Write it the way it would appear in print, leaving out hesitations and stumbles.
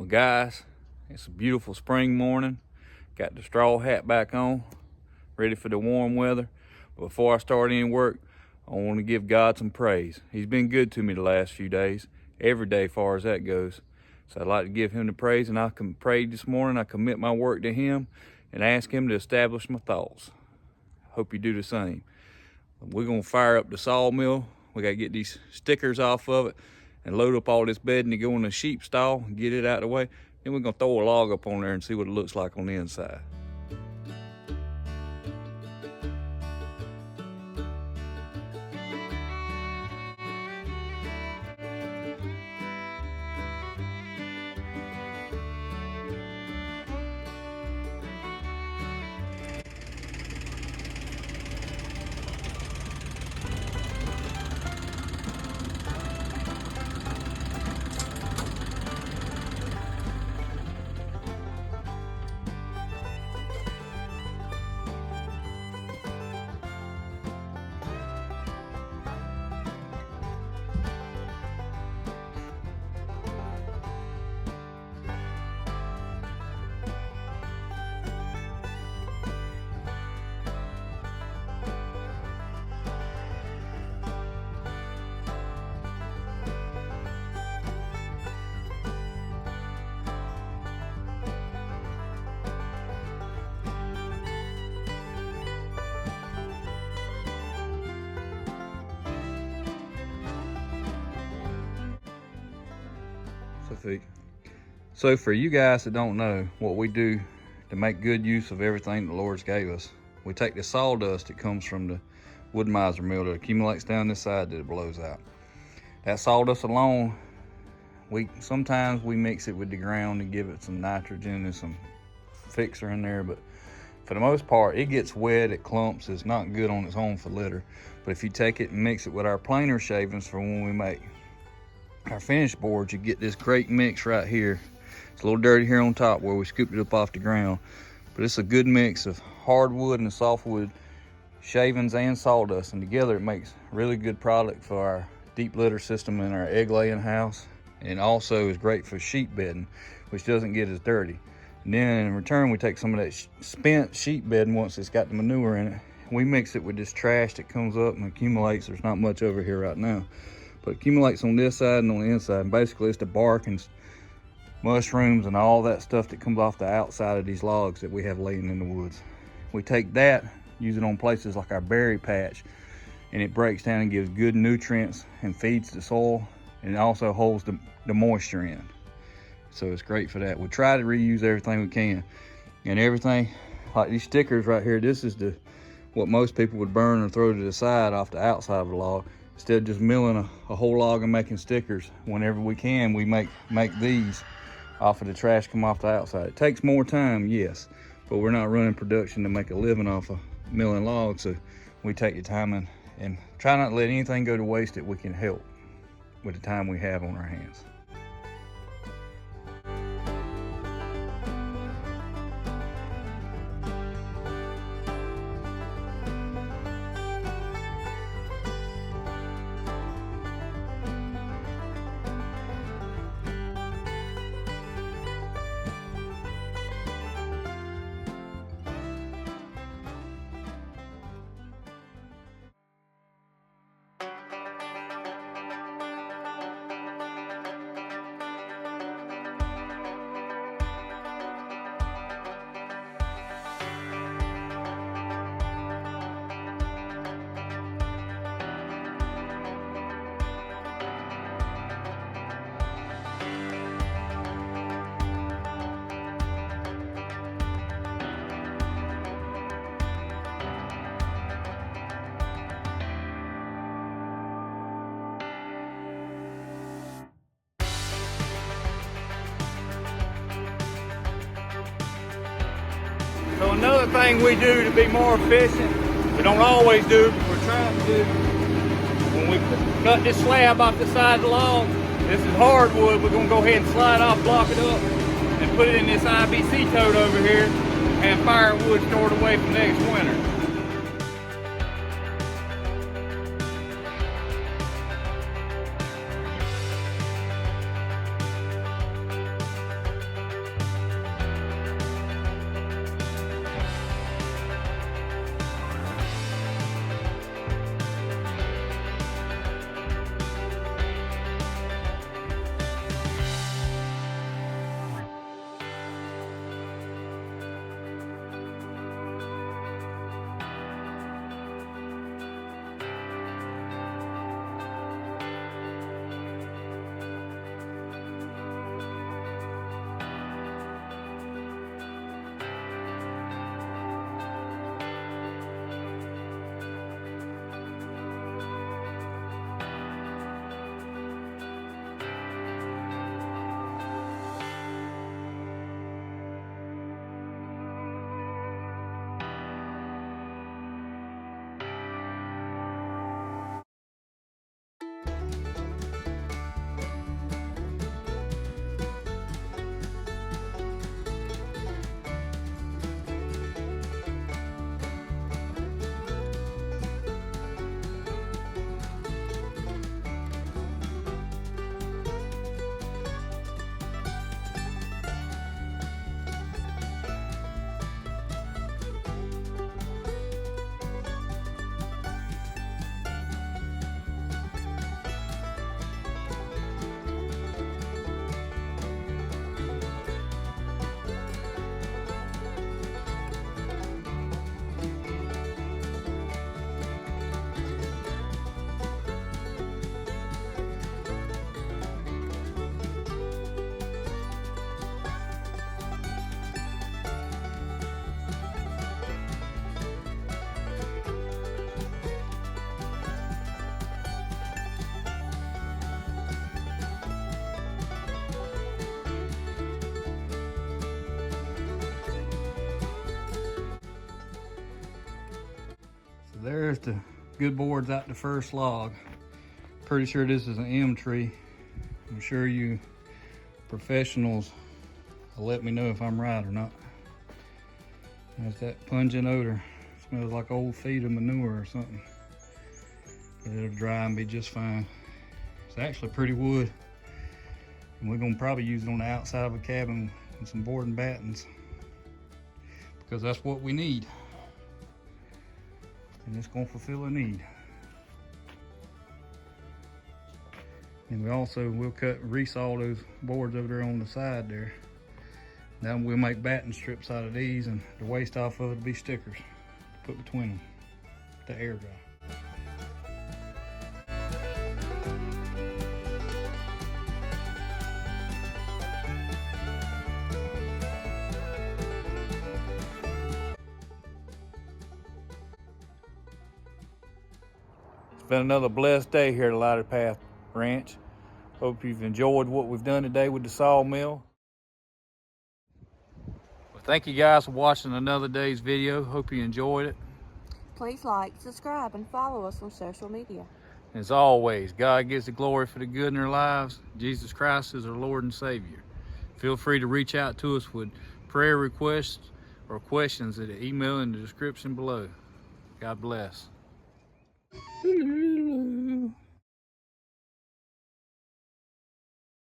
Well guys, it's a beautiful spring morning. Got the straw hat back on, ready for the warm weather. But before I start any work, I want to give God some praise. He's been good to me the last few days, every day as far as that goes. So I'd like to give him the praise, and I can pray this morning. I commit my work to him and ask him to establish my thoughts. Hope you do the same. We're gonna fire up the sawmill. We gotta get these stickers off of it and load up all this bedding to go in the sheep stall and get it out of the way. Then we're gonna throw a log up on there and see what it looks like on the inside. So for you guys that don't know what we do to make good use of everything the Lord's gave us, we take the sawdust that comes from the Woodmizer mill that accumulates down this side that it blows out. That sawdust alone, sometimes we mix it with the ground to give it some nitrogen and some fixer in there, but for the most part it gets wet, it clumps, it's not good on its own for litter. But if you take it and mix it with our planer shavings for when we make our finished boards, you get this great mix right here. It's a little dirty here on top where we scooped it up off the ground, but it's a good mix of hardwood and softwood shavings and sawdust, and together it makes a really good product for our deep litter system in our egg laying house, and also is great for sheep bedding, which doesn't get as dirty. And then in return, we take some of that spent sheep bedding, once it's got the manure in it, we mix it with this trash that comes up and accumulates. There's not much over here right now, but accumulates on this side and on the inside. And basically it's the bark and mushrooms and all that stuff that comes off the outside of these logs that we have laying in the woods. We take that, use it on places like our berry patch, and it breaks down and gives good nutrients and feeds the soil, and it also holds the moisture in. So it's great for that. We try to reuse everything we can, and everything like these stickers right here, this is what most people would burn or throw to the side off the outside of the log. Instead of just milling a whole log and making stickers, whenever we can, we make these off of the trash come off the outside. It takes more time, yes, but we're not running production to make a living off of milling logs, so we take the time and try not to let anything go to waste that we can help with the time we have on our hands. So another thing we do to be more efficient, we don't always do, but we're trying to do, when we cut this slab off the side of the log, this is hardwood, we're gonna go ahead and slide off, block it up, and put it in this IBC tote over here, and firewood stored away for next winter. So there's the good boards out the first log. Pretty sure this is an Elm Tree. I'm sure you professionals will let me know if I'm right or not. There's that pungent odor. Smells like old feed of manure or something. But it'll dry and be just fine. It's actually pretty wood. And we're gonna probably use it on the outside of a cabin with some board and battens, because that's what we need. And it's gonna fulfill a need. And we also will resaw those boards over there on the side there. Now we'll make batting strips out of these, and the waste off of it will be stickers to put between them to air dry. It's been another blessed day here at Lighted Path Ranch. Hope you've enjoyed what we've done today with the sawmill. Well, thank you guys for watching another day's video. Hope you enjoyed it. Please like, subscribe, and follow us on social media. As always, God gets the glory for the good in their lives. Jesus Christ is our Lord and Savior. Feel free to reach out to us with prayer requests or questions at the email in the description below. God bless.